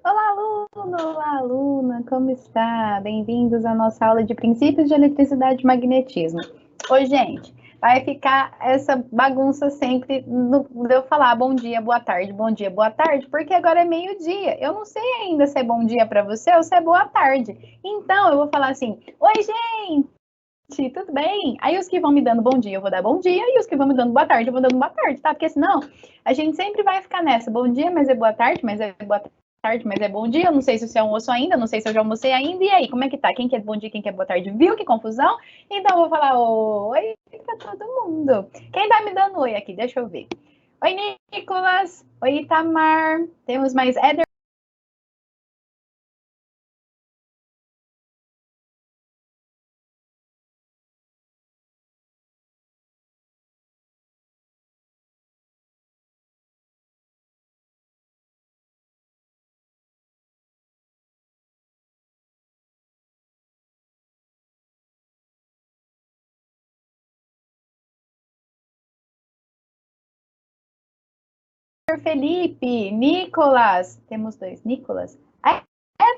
Olá, aluno! Olá, aluna! Como está? Bem-vindos à nossa aula de princípios de eletricidade e magnetismo. Oi, gente, vai ficar essa bagunça sempre de eu falar bom dia, bom dia, boa tarde, porque agora é meio-dia. Eu não sei ainda se é bom dia para você ou se é boa tarde. Então, eu vou falar assim: Oi, gente, tudo bem? Aí os que vão me dando bom dia, eu vou dar bom dia, e os que vão me dando boa tarde, eu vou dando boa tarde, tá? Porque senão a gente sempre vai ficar nessa: bom dia, mas é boa tarde, mas é boa tarde, mas é bom dia. Eu não sei se você almoçou ainda, não sei se eu já almocei ainda. E aí, como é que tá? Quem quer bom dia, quem quer boa tarde? Viu que confusão? Então eu vou falar oi pra todo mundo. Quem tá me dando oi aqui? Deixa eu ver. Oi, Nicolas. Oi, Itamar. Temos mais Éder. Felipe, Nicolas. Temos dois Nicolas.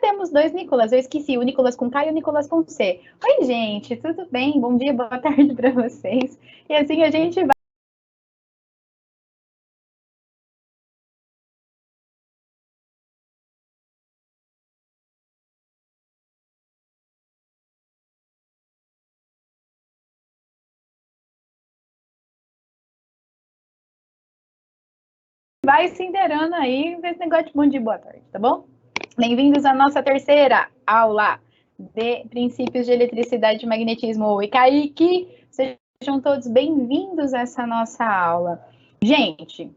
Temos dois Nicolas. Eu esqueci, o Nicolas com K e o Nicolas com C. Oi, gente, tudo bem? Bom dia, boa tarde para vocês. E assim a gente vai se inteirando aí com esse negócio de bom dia, boa tarde, tá bom? Bem-vindos à nossa terceira aula de princípios de eletricidade e magnetismo. Oi, Kaique! Sejam todos bem-vindos a essa nossa aula. Gente,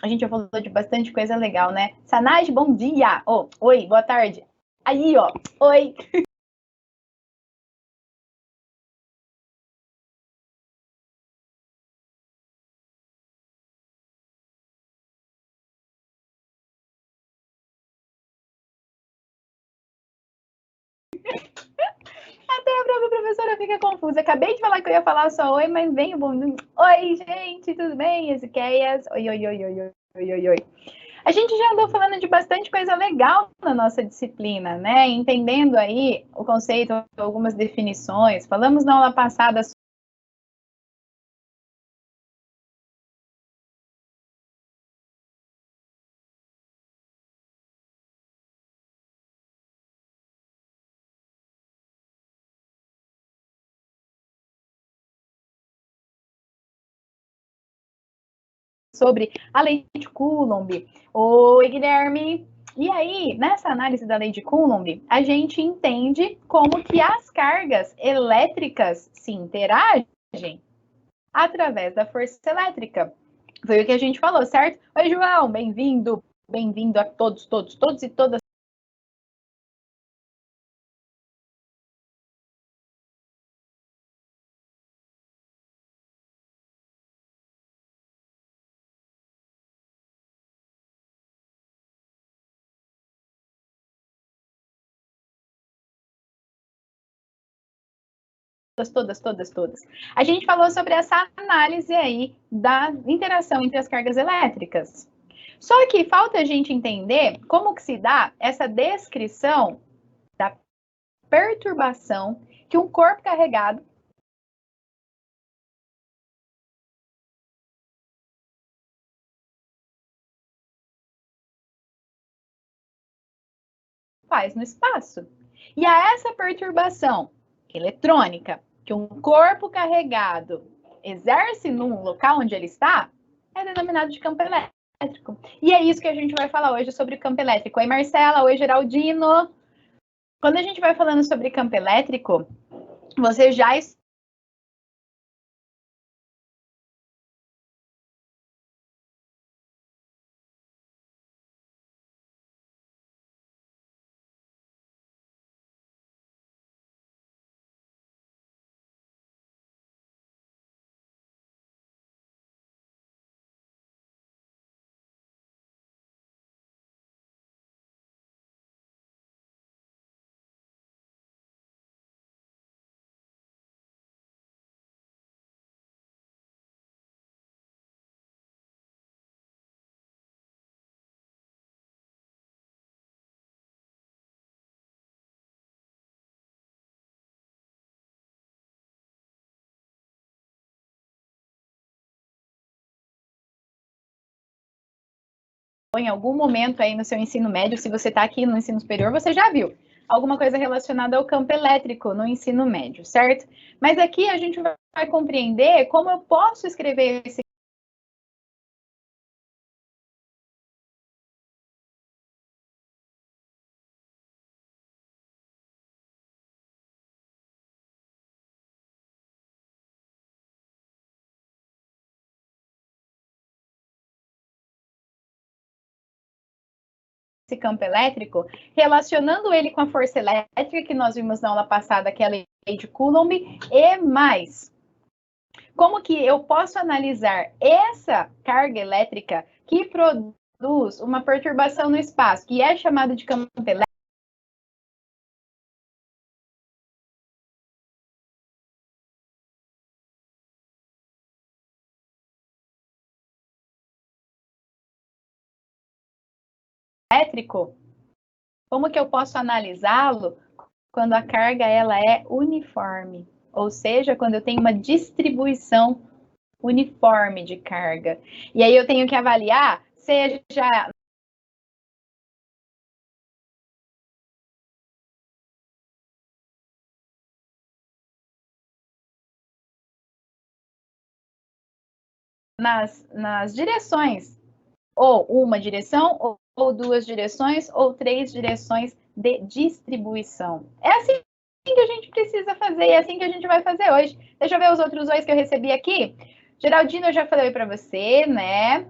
a gente já falou de bastante coisa legal, né? Sanaj, bom dia! Oh, oi, boa tarde. Aí, ó, oi. Até a própria professora fica confusa. Acabei de falar que eu ia falar só oi, mas vem o bom. Oi, gente, tudo bem? Ezequias. Oi, oi, oi, oi, oi, oi, oi, oi. A gente já andou falando de bastante coisa legal na nossa disciplina, né? Entendendo aí o conceito, algumas definições. Falamos na aula passada sobre a lei de Coulomb. Oi, Guilherme. E aí, nessa análise da lei de Coulomb, a gente entende como que as cargas elétricas se interagem através da força elétrica. Foi o que a gente falou, certo? Oi, João, bem-vindo. Bem-vindo a todos e todas. Todas. A gente falou sobre essa análise aí da interação entre as cargas elétricas. Só que falta a gente entender como que se dá essa descrição da perturbação que um corpo carregado faz no espaço. E a essa perturbação eletrônica que um corpo carregado exerce num local onde ele está, é denominado de campo elétrico. E é isso que a gente vai falar hoje sobre campo elétrico. Oi, Marcela. Oi, Geraldino. Quando a gente vai falando sobre campo elétrico, você já em algum momento aí no seu ensino médio, se você está aqui no ensino superior, você já viu alguma coisa relacionada ao campo elétrico no ensino médio, certo? Mas aqui a gente vai compreender como eu posso escrever esse campo elétrico, relacionando ele com a força elétrica que nós vimos na aula passada, que é a lei de Coulomb, e mais. Como que eu posso analisar essa carga elétrica que produz uma perturbação no espaço, que é chamada de campo elétrico, como que eu posso analisá-lo quando a carga ela é uniforme, ou seja, quando eu tenho uma distribuição uniforme de carga. E aí eu tenho que avaliar, seja nas direções, ou uma direção, ou duas direções, ou três direções de distribuição. É assim que a gente precisa fazer, é assim que a gente vai fazer hoje. Deixa eu ver os outros dois que eu recebi aqui. Geraldino, eu já falei para você, né?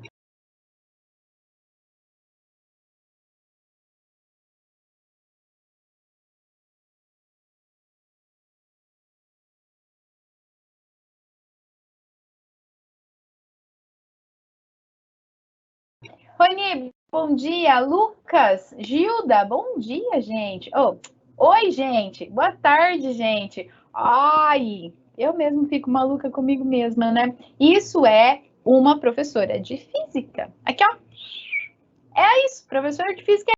Rony, bom dia. Lucas, Gilda, bom dia, gente. Oh, oi, gente. Boa tarde, gente. Ai, eu mesmo fico maluca comigo mesma, né? Isso é uma professora de física. Aqui, ó. É isso, professora de física.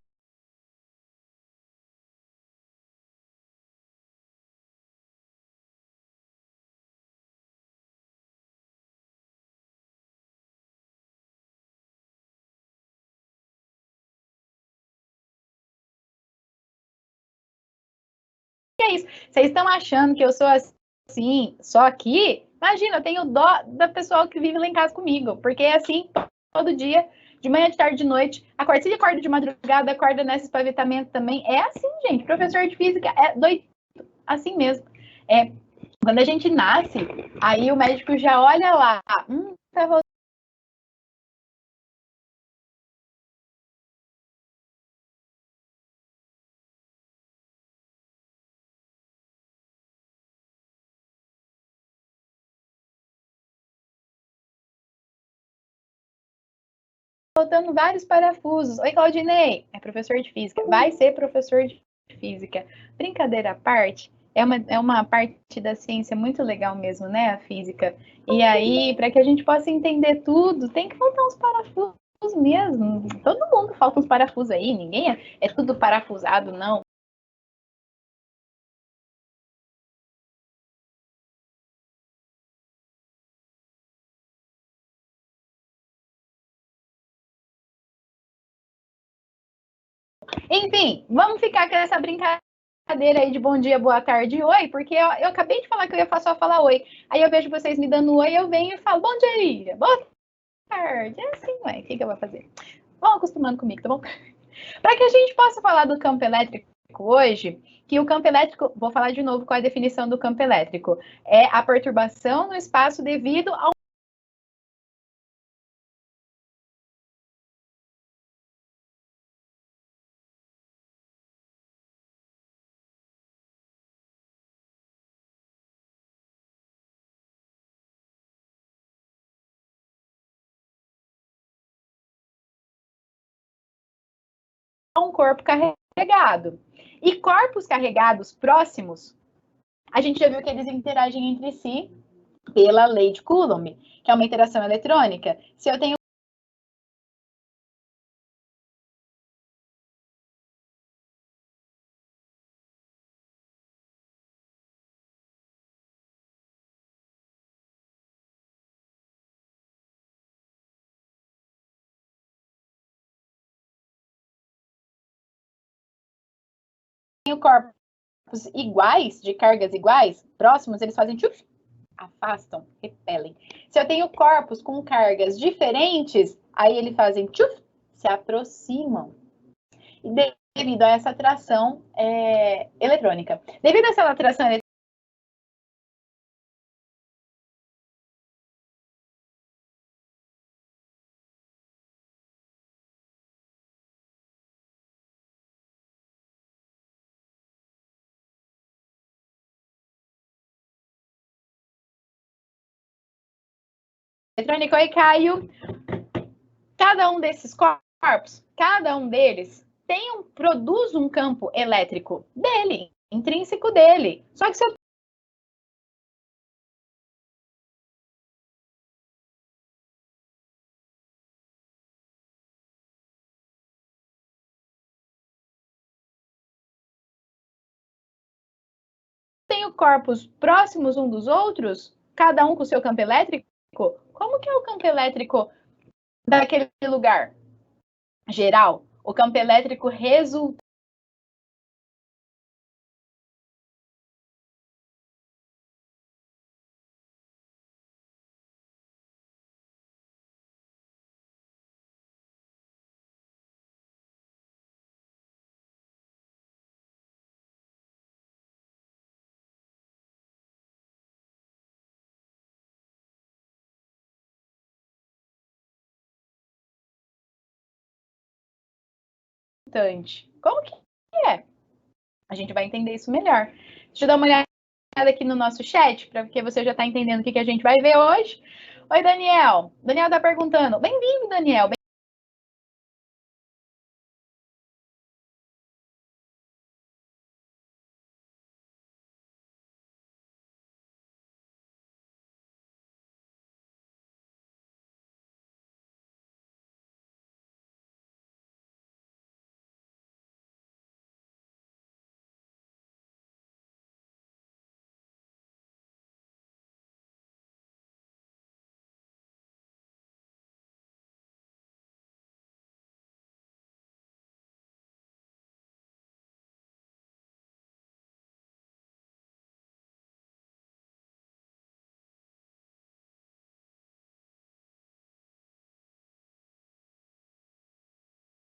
É isso. Vocês estão achando que eu sou assim, só aqui? Imagina, eu tenho dó da pessoa que vive lá em casa comigo, porque é assim todo dia, de manhã, de tarde, de noite. Acorda, se acorda de madrugada, acorda nesse espavitamento também. É assim, gente. Professor de física é doido, assim mesmo. É, quando a gente nasce, aí o médico já olha lá, tá faltando vários parafusos. Oi, Claudinei, é professor de física, vai ser professor de física. Brincadeira à parte, é uma parte da ciência muito legal mesmo, né, a física. E aí, para que a gente possa entender tudo, tem que faltar uns parafusos mesmo. Todo mundo falta uns parafusos aí, ninguém é tudo parafusado, não. Enfim, vamos ficar com essa brincadeira aí de bom dia, boa tarde, oi, porque eu acabei de falar que eu ia só falar oi. Aí eu vejo vocês me dando oi, eu venho e falo bom dia, boa tarde. É assim, ué, o que eu vou fazer? Vão acostumando comigo, tá bom? Para que a gente possa falar do campo elétrico hoje, que o campo elétrico, vou falar de novo qual é a definição do campo elétrico, é a perturbação no espaço devido a um corpo carregado. E corpos carregados próximos, a gente já viu que eles interagem entre si pela lei de Coulomb, que é uma interação eletrônica. Se eu tenho tenho corpos iguais, de cargas iguais, próximos, eles fazem tchuf, afastam, repelem. Se eu tenho corpos com cargas diferentes, aí eles fazem tchuf, se aproximam. E devido a essa atração eletrônica. Devido a essa atração eletrônica, oi, Caio. Cada um desses corpos, cada um deles produz um campo elétrico dele, intrínseco dele. Só que se eu tenho corpos próximos um dos outros, cada um com seu campo elétrico, como que é o campo elétrico daquele lugar geral? O campo elétrico resultante como que é? A gente vai entender isso melhor. Deixa eu dar uma olhada aqui no nosso chat, porque você já está entendendo o que a gente vai ver hoje. Oi, Daniel. Daniel está perguntando. Bem-vindo, Daniel.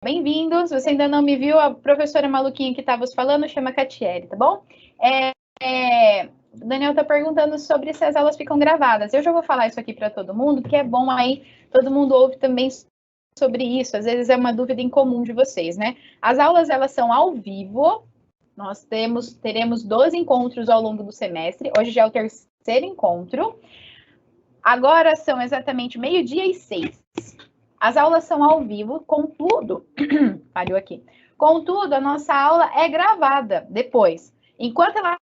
Bem-vindos. Você ainda não me viu, a professora maluquinha que estava falando chama Catiele, tá bom? O Daniel está perguntando sobre se as aulas ficam gravadas. Eu já vou falar isso aqui para todo mundo, porque é bom aí todo mundo ouve também sobre isso. Às vezes é uma dúvida em comum de vocês, né? As aulas, elas são ao vivo. Nós teremos 12 encontros ao longo do semestre. Hoje já é o terceiro encontro. Agora são exatamente 12:06. As aulas são ao vivo, contudo, falhou aqui. Contudo, a nossa aula é gravada depois. Enquanto ela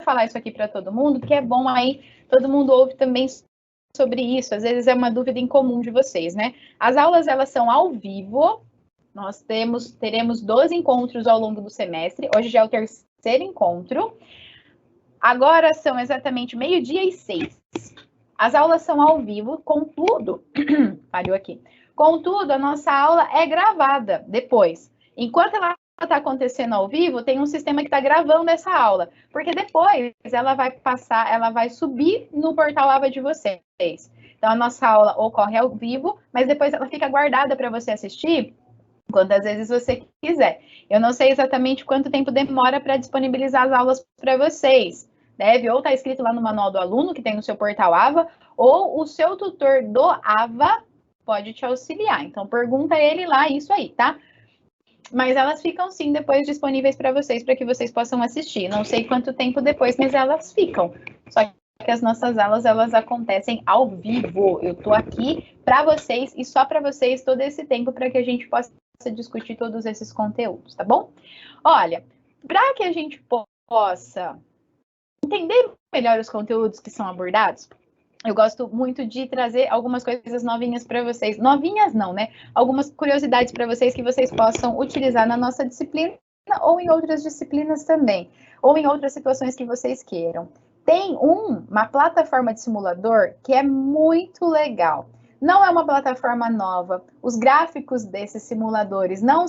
falar isso aqui para todo mundo, porque é bom aí, todo mundo ouve também sobre isso, às vezes é uma dúvida em comum de vocês, né? As aulas, elas são ao vivo, nós teremos 12 encontros ao longo do semestre, hoje já é o terceiro encontro, agora são exatamente 12:06. As aulas são ao vivo, contudo, falhou aqui, contudo, a nossa aula é gravada depois. Enquanto ela está acontecendo ao vivo, tem um sistema que está gravando essa aula, porque depois ela vai passar, ela vai subir no portal Ava de vocês. Então, a nossa aula ocorre ao vivo, mas depois ela fica guardada para você assistir quantas vezes você quiser. Eu não sei exatamente quanto tempo demora para disponibilizar as aulas para vocês. Deve ou estar escrito lá no manual do aluno, que tem no seu portal Ava, ou o seu tutor do Ava pode te auxiliar. Então, pergunta ele lá isso aí, tá? Mas elas ficam, sim, depois disponíveis para vocês, para que vocês possam assistir. Não sei quanto tempo depois, mas elas ficam. Só que as nossas aulas, elas acontecem ao vivo. Eu estou aqui para vocês e só para vocês todo esse tempo para que a gente possa discutir todos esses conteúdos, tá bom? Olha, para que a gente possa entender melhor os conteúdos que são abordados, eu gosto muito de trazer algumas coisas novinhas para vocês. Novinhas não, né? Algumas curiosidades para vocês que vocês possam utilizar na nossa disciplina ou em outras disciplinas também, ou em outras situações que vocês queiram. Tem uma plataforma de simulador que é muito legal. Não é uma plataforma nova. Os gráficos desses simuladores não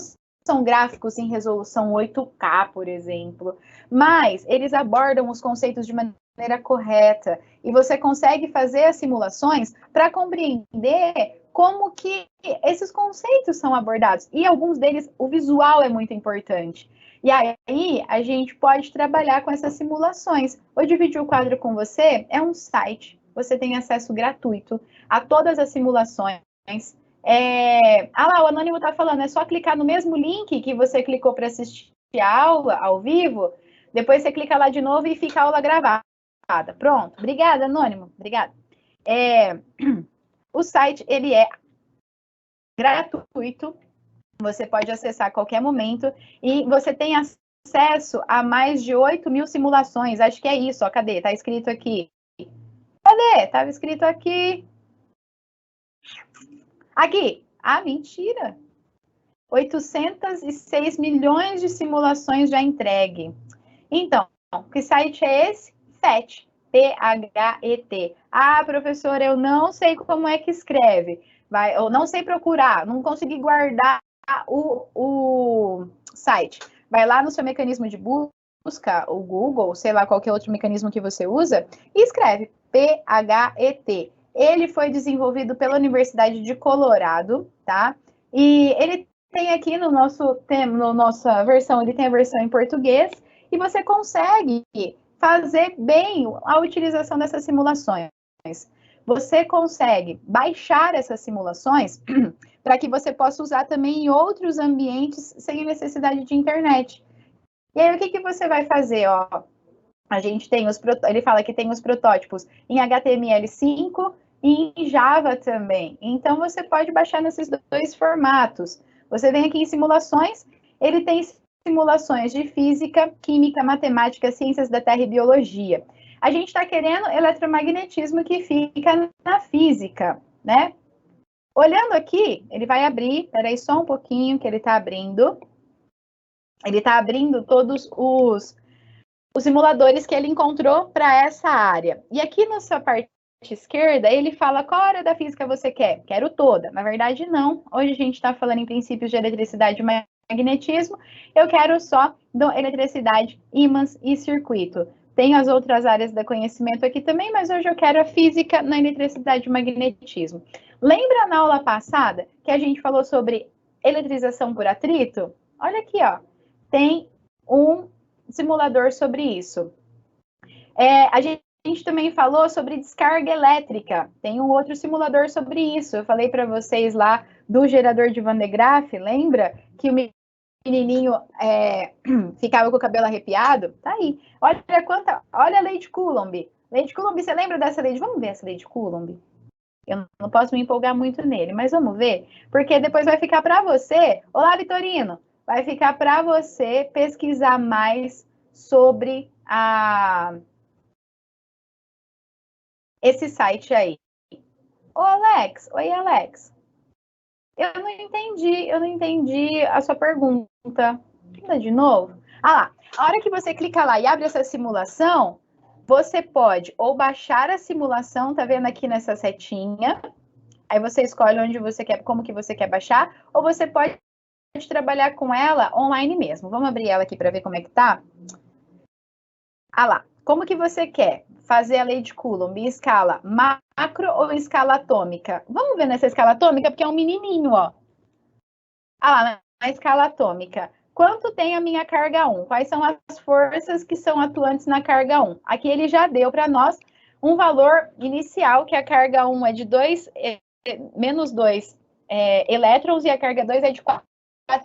são gráficos em resolução 8K, por exemplo, mas eles abordam os conceitos de maneira correta e você consegue fazer as simulações para compreender como que esses conceitos são abordados. E alguns deles, o visual é muito importante. E aí, a gente pode trabalhar com essas simulações. Vou dividir o quadro com você, é um site, você tem acesso gratuito a todas as simulações. Ah lá, o Anônimo está falando, é só clicar no mesmo link que você clicou para assistir a aula ao vivo, depois você clica lá de novo e fica a aula gravada. Pronto, obrigada, Anônimo, obrigada. O site, ele é gratuito, você pode acessar a qualquer momento e você tem acesso a mais de 8.000 simulações, acho que é isso, ó, cadê? Tá escrito aqui. Cadê? Tava escrito aqui. Aqui. Ah, mentira. 806 milhões de simulações já entregue. Então, que site é esse? PHET. P-H-E-T. Ah, professora, eu não sei como é que escreve. Eu não sei procurar, não consegui guardar o site. Vai lá no seu mecanismo de busca, o Google, sei lá qualquer outro mecanismo que você usa, e escreve PHET. Ele foi desenvolvido pela Universidade de Colorado, tá? E ele tem aqui no nossa versão, ele tem a versão em português, e você consegue fazer bem a utilização dessas simulações. Você consegue baixar essas simulações para que você possa usar também em outros ambientes sem necessidade de internet. E aí, o que você vai fazer? Ó, a gente tem ele fala que tem os protótipos em HTML5 e em Java também. Então, você pode baixar nesses dois formatos. Você vem aqui em simulações, ele tem simulações de física, química, matemática, ciências da terra e biologia. A gente está querendo eletromagnetismo que fica na física, né? Olhando aqui, ele vai abrir, peraí só um pouquinho que ele está abrindo. Ele está abrindo todos os simuladores que ele encontrou para essa área. E aqui na sua parte esquerda, ele fala qual área da física você quer. Quero toda. Na verdade, não. Hoje a gente está falando em princípios de eletricidade e magnetismo. Eu quero só eletricidade, ímãs e circuito. Tem as outras áreas do conhecimento aqui também, mas hoje eu quero a física na eletricidade e magnetismo. Lembra na aula passada que a gente falou sobre eletrização por atrito? Olha aqui, ó. Tem um simulador sobre isso. A gente também falou sobre descarga elétrica. Tem um outro simulador sobre isso. Eu falei para vocês lá do gerador de Van de Graaff, lembra? Que o menininho ficava com o cabelo arrepiado? Tá aí. Olha a lei de Coulomb. Lei de Coulomb, você lembra dessa lei? Vamos ver essa lei de Coulomb. Eu não posso me empolgar muito nele, mas vamos ver. Porque depois vai ficar para você. Olá, Vitorino. Vai ficar para você pesquisar mais sobre esse site aí. Ô, Alex, oi, Alex. Eu não entendi a sua pergunta. Tenta de novo. Ah lá, a hora que você clica lá e abre essa simulação, você pode ou baixar a simulação, tá vendo aqui nessa setinha? Aí você escolhe onde você quer, como que você quer baixar, ou você pode trabalhar com ela online mesmo. Vamos abrir ela aqui para ver como é que tá? Ah lá, como que você quer fazer a lei de Coulomb em escala macro ou em escala atômica? Vamos ver nessa escala atômica, porque é um menininho, ó. Ah lá, na escala atômica. Quanto tem a minha carga 1? Quais são as forças que são atuantes na carga 1? Aqui ele já deu para nós um valor inicial, que a carga 1 é de menos 2 elétrons e a carga 2 é de 4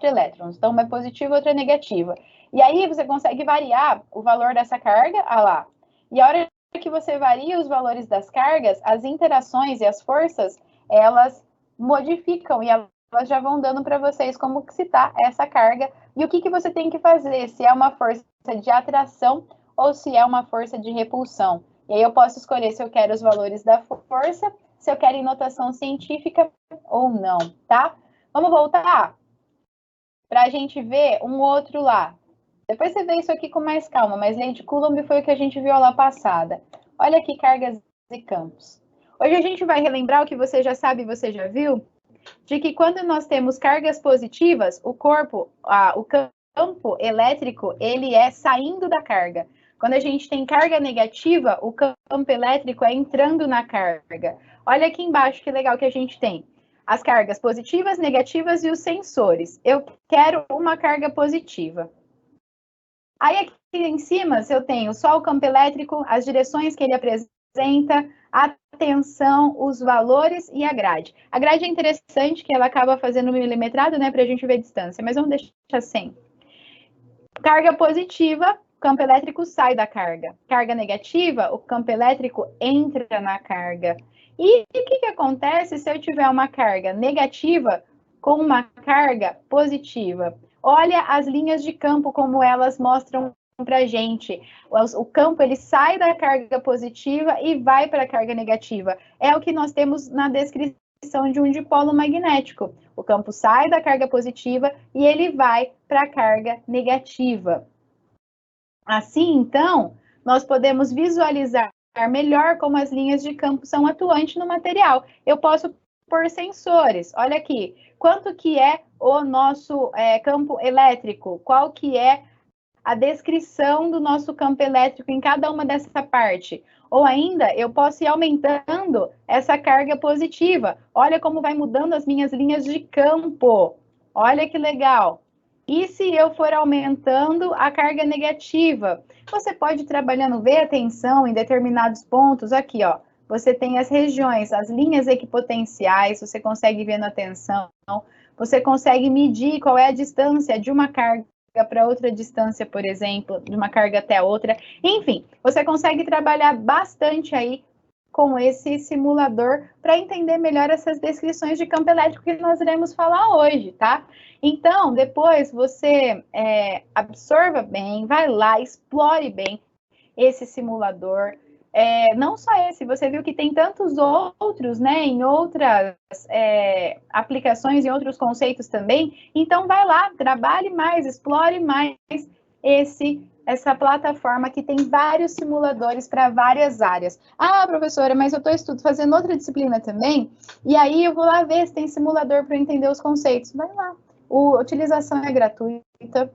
elétrons. Então, uma é positiva e outra é negativa. E aí você consegue variar o valor dessa carga, ah lá. E a hora que você varia os valores das cargas, as interações e as forças, elas modificam e elas já vão dando para vocês como que se tá essa carga e o que você tem que fazer, se é uma força de atração ou se é uma força de repulsão. E aí eu posso escolher se eu quero os valores da força, se eu quero em notação científica ou não, tá? Vamos voltar para a gente ver um outro lá. Depois você vê isso aqui com mais calma, mas lei de Coulomb foi o que a gente viu lá passada. Olha aqui cargas e campos. Hoje a gente vai relembrar o que você já sabe, você já viu, de que quando nós temos cargas positivas, o campo elétrico, ele é saindo da carga. Quando a gente tem carga negativa, o campo elétrico é entrando na carga. Olha aqui embaixo que legal que a gente tem. As cargas positivas, negativas e os sensores. Eu quero uma carga positiva. Aí aqui em cima, eu tenho só o campo elétrico, as direções que ele apresenta, a tensão, os valores e a grade. A grade é interessante que ela acaba fazendo milimetrado, né, para a gente ver a distância, mas vamos deixar sem. Carga positiva, o campo elétrico sai da carga. Carga negativa, o campo elétrico entra na carga. E o que acontece se eu tiver uma carga negativa com uma carga positiva? Olha as linhas de campo como elas mostram para a gente. O campo ele sai da carga positiva e vai para a carga negativa. É o que nós temos na descrição de um dipolo magnético. O campo sai da carga positiva e ele vai para a carga negativa. Assim, então, nós podemos visualizar melhor como as linhas de campo são atuantes no material. Eu posso pôr sensores. Olha aqui, quanto que é o nosso campo elétrico? Qual que é a descrição do nosso campo elétrico em cada uma dessa parte? Ou ainda, eu posso ir aumentando essa carga positiva. Olha como vai mudando as minhas linhas de campo. Olha que legal. E se eu for aumentando a carga negativa? Você pode ir trabalhando, ver a tensão em determinados pontos. Aqui, ó, você tem as regiões, as linhas equipotenciais, você consegue ver na tensão, você consegue medir qual é a distância de uma carga para outra distância, por exemplo, de uma carga até outra. Enfim, você consegue trabalhar bastante aí com esse simulador para entender melhor essas descrições de campo elétrico que nós iremos falar hoje, tá? Então, depois você absorva bem, vai lá, explore bem esse simulador. Não só esse, você viu que tem tantos outros, né, em outras aplicações, em outros conceitos também. Então, vai lá, trabalhe mais, explore mais essa plataforma que tem vários simuladores para várias áreas. Ah, professora, mas eu estou fazendo outra disciplina também, e aí eu vou lá ver se tem simulador para entender os conceitos. Vai lá. A utilização é gratuita,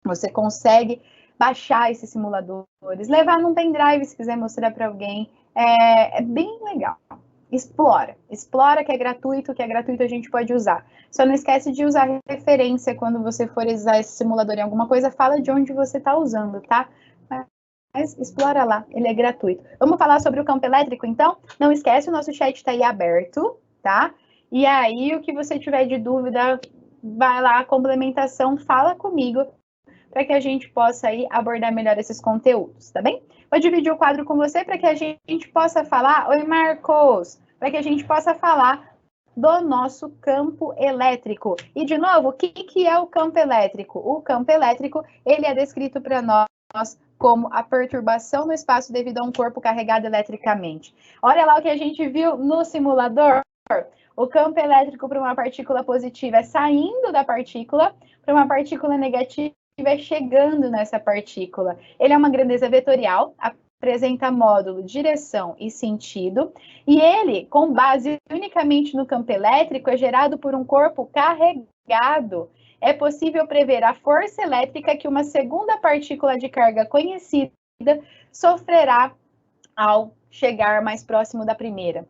você consegue baixar esses simuladores, levar num pendrive se quiser mostrar para alguém. É bem legal. Explora que é gratuito a gente pode usar. Só não esquece de usar referência quando você for usar esse simulador em alguma coisa, fala de onde você está usando, tá? Mas explora lá, ele é gratuito. Vamos falar sobre o campo elétrico, então? Não esquece, o nosso chat está aí aberto, tá? E aí, o que você tiver de dúvida, vai lá, complementação, fala comigo, para que a gente possa aí abordar melhor esses conteúdos, tá bem? Vou dividir o quadro com você para que a gente possa falar... Oi, Marcos! Para que a gente possa falar do nosso campo elétrico. E, de novo, o que é o campo elétrico? O campo elétrico, ele é descrito para nós como a perturbação no espaço devido a um corpo carregado eletricamente. Olha lá o que a gente viu no simulador. O campo elétrico para uma partícula positiva é saindo da partícula, para uma partícula negativa é chegando nessa partícula. Ele é uma grandeza vetorial, apresenta módulo, direção e sentido, e ele, com base unicamente no campo elétrico, é gerado por um corpo carregado. É possível prever a força elétrica que uma segunda partícula de carga conhecida sofrerá ao chegar mais próximo da primeira.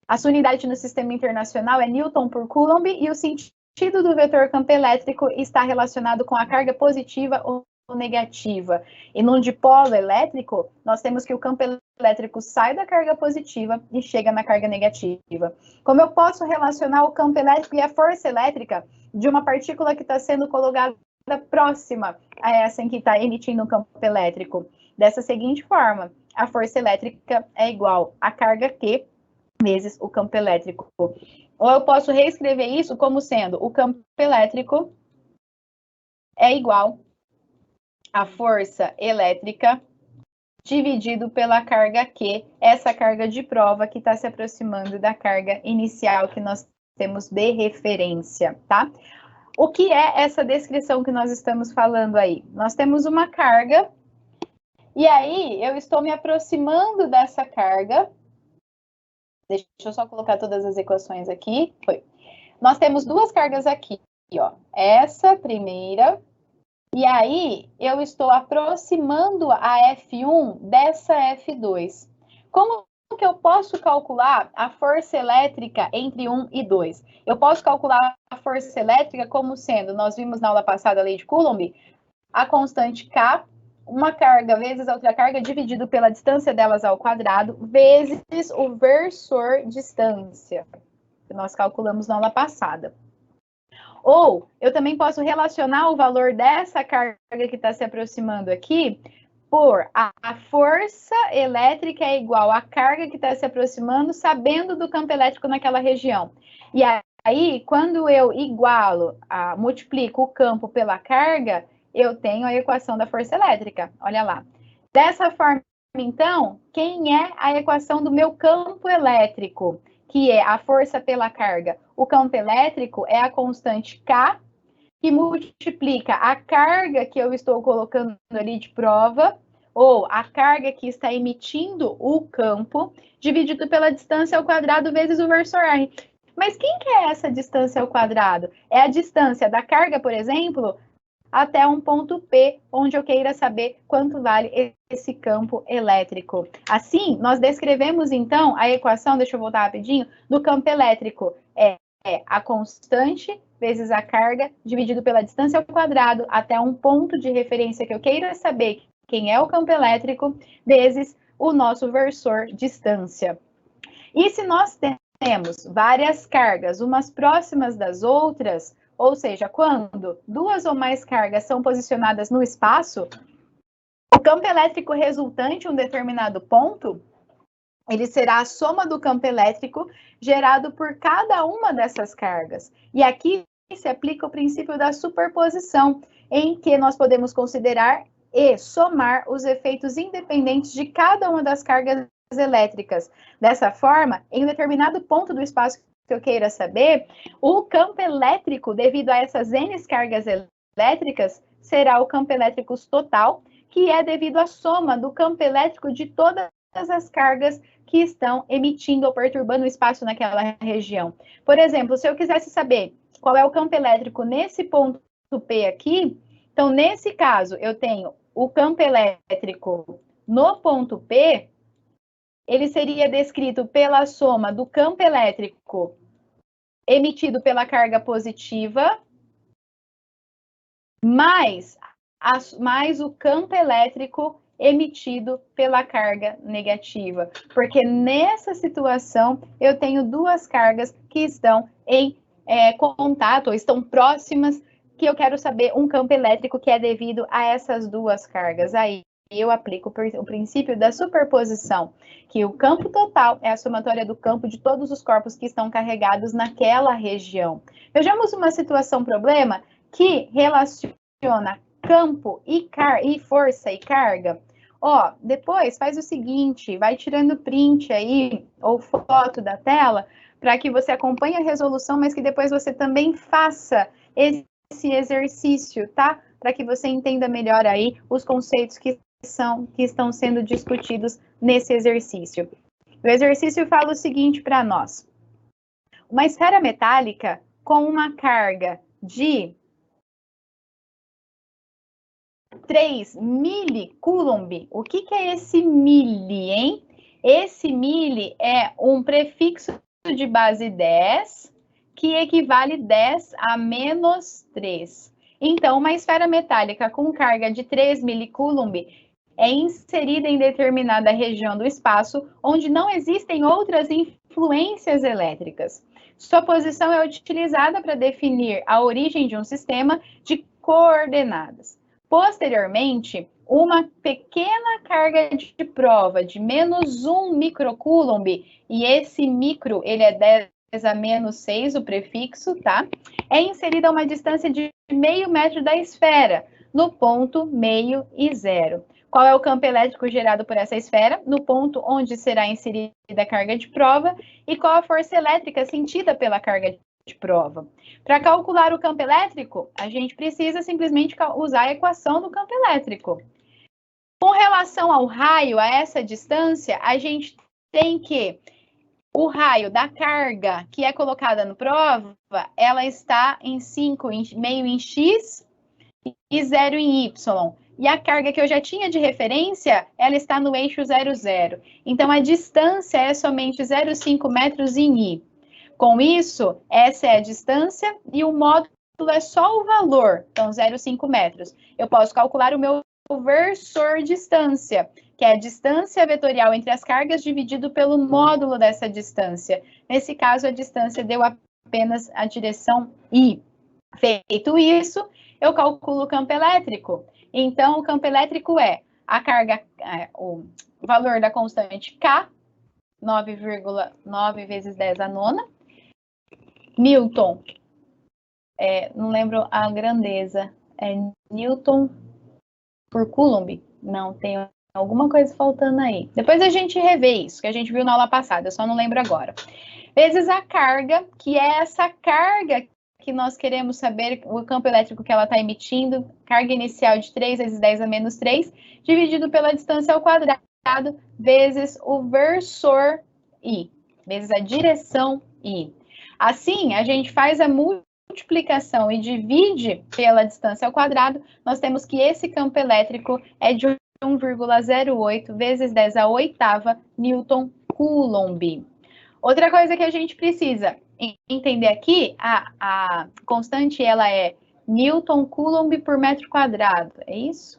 A sua unidade no sistema internacional é Newton por Coulomb e o sentido do vetor campo elétrico está relacionado com a carga positiva ou negativa. E num dipolo elétrico, nós temos que o campo elétrico sai da carga positiva e chega na carga negativa. Como eu posso relacionar o campo elétrico e a força elétrica de uma partícula que está sendo colocada próxima a essa em que está emitindo um campo elétrico? Dessa seguinte forma, a força elétrica é igual à carga Q vezes o campo elétrico. Ou eu posso reescrever isso como sendo o campo elétrico é igual à força elétrica dividido pela carga Q, essa carga de prova que está se aproximando da carga inicial que nós temos de referência, tá? O que é essa descrição que nós estamos falando aí? Nós temos uma carga, e aí eu estou me aproximando dessa carga. Deixa eu só colocar todas as equações aqui. Foi. Nós temos duas cargas aqui, ó. Essa primeira, e aí eu estou aproximando a F1 dessa F2. Como que eu posso calcular a força elétrica entre 1 e 2? Eu posso calcular a força elétrica como sendo, nós vimos na aula passada a lei de Coulomb, a constante K, uma carga vezes a outra carga dividido pela distância delas ao quadrado, vezes o versor distância, que nós calculamos na aula passada. Ou eu também posso relacionar o valor dessa carga que está se aproximando aqui por a força elétrica é igual à carga que está se aproximando, sabendo do campo elétrico naquela região. E aí, quando eu igualo, multiplico o campo pela carga, eu tenho a equação da força elétrica. Olha lá. Dessa forma, então, quem é a equação do meu campo elétrico? Que é a força pela carga. O campo elétrico é a constante K, que multiplica a carga que eu estou colocando ali de prova, ou a carga que está emitindo o campo, dividido pela distância ao quadrado vezes o versor R. Mas quem que é essa distância ao quadrado? É a distância da carga, por exemplo, até um ponto P, onde eu queira saber quanto vale esse campo elétrico. Assim, nós descrevemos, então, a equação, deixa eu voltar rapidinho, do campo elétrico. É a constante vezes a carga, dividido pela distância ao quadrado, até um ponto de referência que eu queira saber quem é o campo elétrico, vezes o nosso versor distância. E se nós temos várias cargas, umas próximas das outras, ou seja, quando duas ou mais cargas são posicionadas no espaço, o campo elétrico resultante em um determinado ponto, ele será a soma do campo elétrico gerado por cada uma dessas cargas. E aqui se aplica o princípio da superposição, em que nós podemos considerar e somar os efeitos independentes de cada uma das cargas elétricas. Dessa forma, em um determinado ponto do espaço que eu queira saber, o campo elétrico, devido a essas N cargas elétricas, será o campo elétrico total, que é devido à soma do campo elétrico de todas as cargas que estão emitindo ou perturbando o espaço naquela região. Por exemplo, se eu quisesse saber qual é o campo elétrico nesse ponto P aqui, então, nesse caso, eu tenho o campo elétrico no ponto P, ele seria descrito pela soma do campo elétrico emitido pela carga positiva, mais o campo elétrico emitido pela carga negativa. Porque nessa situação, eu tenho duas cargas que estão em contato, ou estão próximas, que eu quero saber um campo elétrico que é devido a essas duas cargas. Aí eu aplico o princípio da superposição, que o campo total é a somatória do campo de todos os corpos que estão carregados naquela região. Vejamos uma situação problema que relaciona campo e força e carga? Ó, depois faz o seguinte, vai tirando print aí, ou foto da tela, para que você acompanhe a resolução, mas que depois você também faça esse exercício, tá? Para que você entenda melhor aí os conceitos que estão sendo discutidos nesse exercício. O exercício fala o seguinte para nós. Uma esfera metálica com uma carga de 3 milicoulomb. O que é esse mili, hein? Esse mili é um prefixo de base 10, que equivale 10 a menos 3. Então, uma esfera metálica com carga de 3 milicoulomb é inserida em determinada região do espaço onde não existem outras influências elétricas. Sua posição é utilizada para definir a origem de um sistema de coordenadas. Posteriormente, uma pequena carga de prova de menos 1 microcoulomb, e esse micro, ele é 10 a menos 6, o prefixo, tá? É inserida a uma distância de meio metro da esfera, no ponto meio e 0. Qual é o campo elétrico gerado por essa esfera? No ponto onde será inserida a carga de prova. E qual a força elétrica sentida pela carga de prova? Para calcular o campo elétrico, a gente precisa simplesmente usar a equação do campo elétrico. Com relação ao raio, a essa distância, a gente tem que o raio da carga que é colocada no prova, ela está em 5, meio em x e 0 em y. E a carga que eu já tinha de referência, ela está no eixo 0, 0. Então, a distância é somente 0,5 metros em i. Com isso, essa é a distância e o módulo é só o valor, então 0,5 metros. Eu posso calcular o meu versor distância, que é a distância vetorial entre as cargas dividido pelo módulo dessa distância. Nesse caso, a distância deu apenas a direção i. Feito isso, eu calculo o campo elétrico. Então, o campo elétrico é a carga, o valor da constante K, 9,9 vezes 10 a nona. Newton, não lembro a grandeza, é Newton por Coulomb? Não, tem alguma coisa faltando aí. Depois a gente revê isso, que a gente viu na aula passada, eu só não lembro agora. Vezes a carga, que é essa carga que nós queremos saber o campo elétrico que ela está emitindo, carga inicial de 3 vezes 10 a menos 3, dividido pela distância ao quadrado, vezes o versor I, vezes a direção I. Assim, a gente faz a multiplicação e divide pela distância ao quadrado, nós temos que esse campo elétrico é de 1,08 vezes 10 a oitava Newton Coulomb. Outra coisa que a gente precisa entender aqui, a constante ela é Newton Coulomb por metro quadrado, é isso?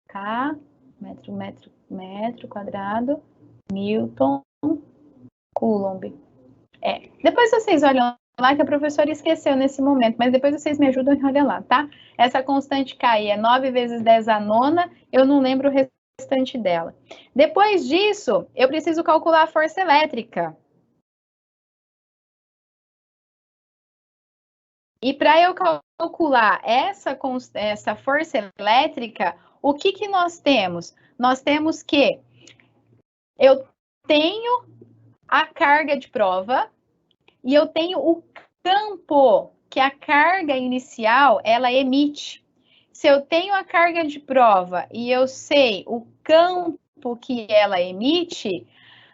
K, metro quadrado, Newton Coulomb. Depois vocês olham lá que a professora esqueceu nesse momento, mas depois vocês me ajudam e olham lá, tá? Essa constante K é 9 vezes 10 a nona, eu não lembro o restante dela. Depois disso, eu preciso calcular a força elétrica. E para eu calcular essa força elétrica, o que nós temos? Nós temos que eu tenho a carga de prova e eu tenho o campo que a carga inicial ela emite. Se eu tenho a carga de prova e eu sei o campo que ela emite,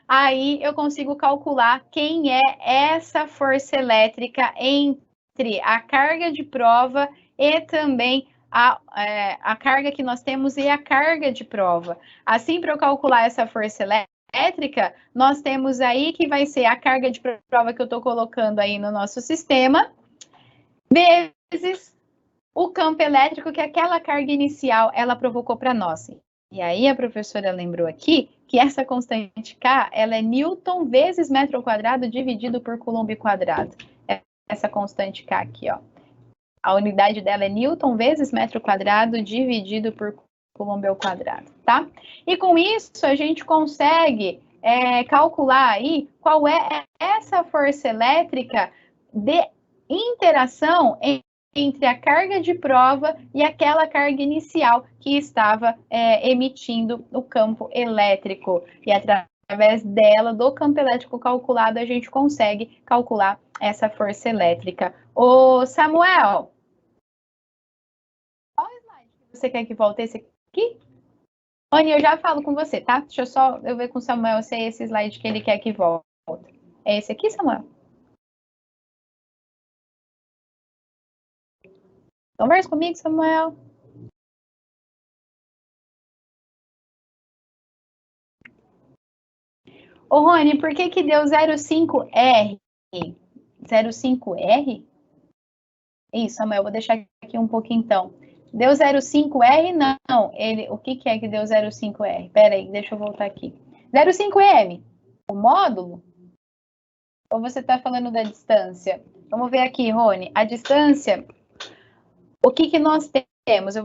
aí eu consigo calcular quem é essa força elétrica entre a carga de prova e também a carga que nós temos e a carga de prova. Assim, para eu calcular essa força elétrica, nós temos aí que vai ser a carga de prova que eu estou colocando aí no nosso sistema, vezes o campo elétrico que aquela carga inicial ela provocou para nós. E aí a professora lembrou aqui que essa constante K, ela é Newton vezes metro quadrado dividido por Coulomb quadrado. Essa constante K aqui, ó. A unidade dela é Newton vezes metro quadrado dividido por Coulomb ao quadrado, tá? E com isso a gente consegue calcular aí qual é essa força elétrica de interação entre a carga de prova e aquela carga inicial que estava emitindo o campo elétrico. E através dela, do campo elétrico calculado, a gente consegue calcular essa força elétrica. Ô, Samuel, qual slide que você quer que volte? Esse aqui? Rony, eu já falo com você, tá? Deixa eu ver com o Samuel se é esse slide que ele quer que volte. É esse aqui, Samuel? Conversa comigo, Samuel. Ô, Rony, por que que deu 05R? 05R? Isso, Samuel, vou deixar aqui um pouquinho então. Deu 05R? Não, o que é que deu 05R? Pera aí, deixa eu voltar aqui. 05M, o módulo? Ou você está falando da distância? Vamos ver aqui, Rony. A distância, o que nós temos?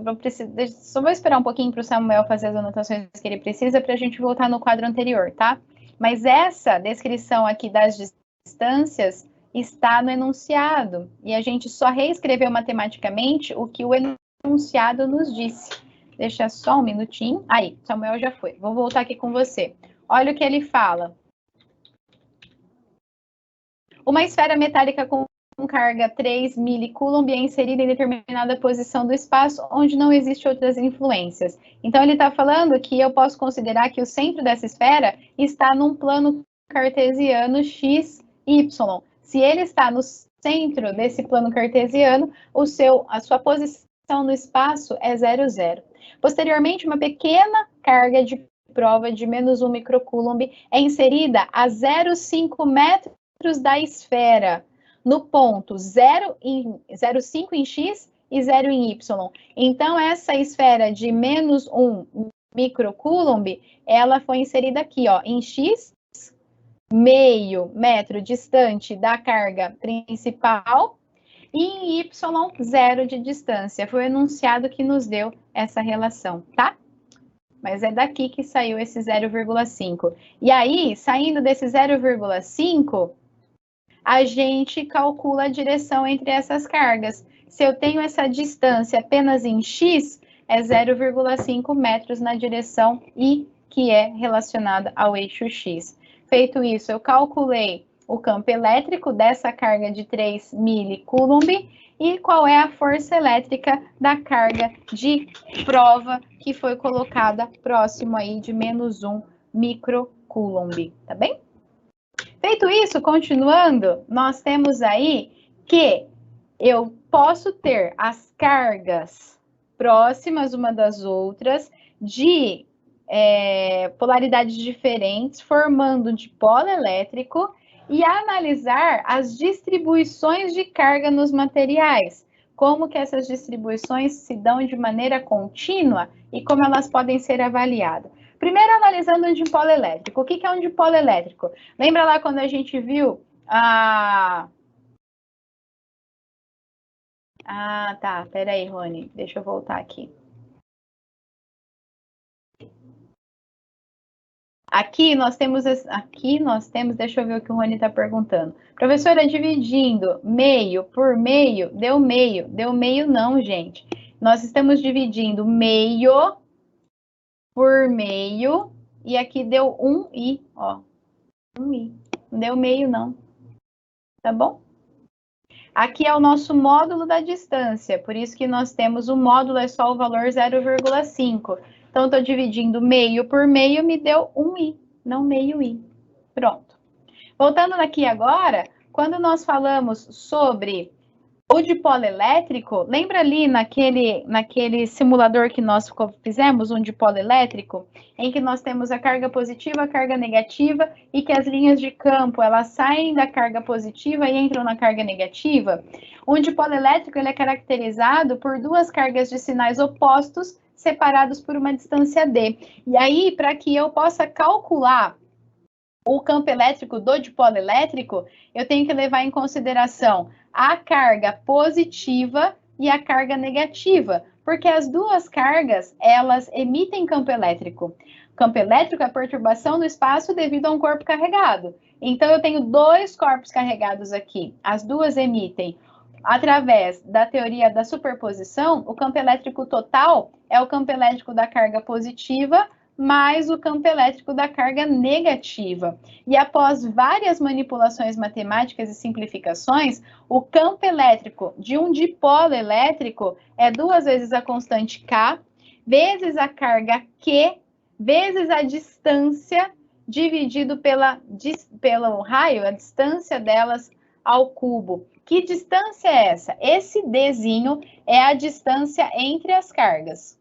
Só vou esperar um pouquinho para o Samuel fazer as anotações que ele precisa para a gente voltar no quadro anterior, tá? Mas essa descrição aqui das distâncias está no enunciado, e a gente só reescreveu matematicamente o que o enunciado nos disse. Deixa só um minutinho. Aí, Samuel já foi. Vou voltar aqui com você. Olha o que ele fala. Uma esfera metálica com carga 3 milicoulomb é inserida em determinada posição do espaço onde não existem outras influências. Então, ele está falando que eu posso considerar que o centro dessa esfera está num plano cartesiano x, y. Se ele está no centro desse plano cartesiano, a sua posição no espaço é 0, 0. Posteriormente, uma pequena carga de prova de menos 1 microcoulomb é inserida a 0,5 metros da esfera, no ponto 0,5 em x e 0 em y. Então, essa esfera de menos 1 microcoulomb, ela foi inserida aqui, ó, em x, meio metro distante da carga principal, e em y, 0 de distância. Foi o enunciado que nos deu essa relação, tá? Mas é daqui que saiu esse 0,5. E aí, saindo desse 0,5, a gente calcula a direção entre essas cargas. Se eu tenho essa distância apenas em x, é 0,5 metros na direção I, que é relacionada ao eixo x. Feito isso, eu calculei o campo elétrico dessa carga de 3 milicoulomb e qual é a força elétrica da carga de prova que foi colocada próximo aí de menos 1 microcoulomb, tá bem? Feito isso, continuando, nós temos aí que eu posso ter as cargas próximas uma das outras de polaridades diferentes, formando um dipolo elétrico e analisar as distribuições de carga nos materiais, como que essas distribuições se dão de maneira contínua e como elas podem ser avaliadas. Primeiro, analisando um dipolo elétrico. O que é um dipolo elétrico? Lembra lá quando a gente viu a... Ah, tá. Peraí, Rony. Deixa eu voltar aqui. Aqui nós temos, deixa eu ver o que o Rony está perguntando. Professora, dividindo meio por meio, deu meio. Deu meio não, gente. Nós estamos dividindo meio por meio, e aqui deu 1i, ó. 1i. Não deu meio, não. Tá bom? Aqui é o nosso módulo da distância, por isso que nós temos o módulo, é só o valor 0,5. Então, estou dividindo meio por meio, me deu 1i, não meio i. Pronto. Voltando aqui agora, quando nós falamos sobre o dipolo elétrico, lembra ali naquele simulador que nós fizemos, um dipolo elétrico, em que nós temos a carga positiva, a carga negativa, e que as linhas de campo, elas saem da carga positiva e entram na carga negativa? Um dipolo elétrico, ele é caracterizado por duas cargas de sinais opostos, separados por uma distância d. E aí, para que eu possa calcular o campo elétrico do dipolo elétrico, eu tenho que levar em consideração a carga positiva e a carga negativa, porque as duas cargas, elas emitem campo elétrico. Campo elétrico é a perturbação do espaço devido a um corpo carregado. Então, eu tenho dois corpos carregados aqui, as duas emitem. através da teoria da superposição, o campo elétrico total é o campo elétrico da carga positiva mais o campo elétrico da carga negativa. E após várias manipulações matemáticas e simplificações, o campo elétrico de um dipolo elétrico é 2 vezes a constante K, vezes a carga Q, vezes a distância, dividido pelo raio, a distância delas ao cubo. Que distância é essa? Esse Dzinho é a distância entre as cargas.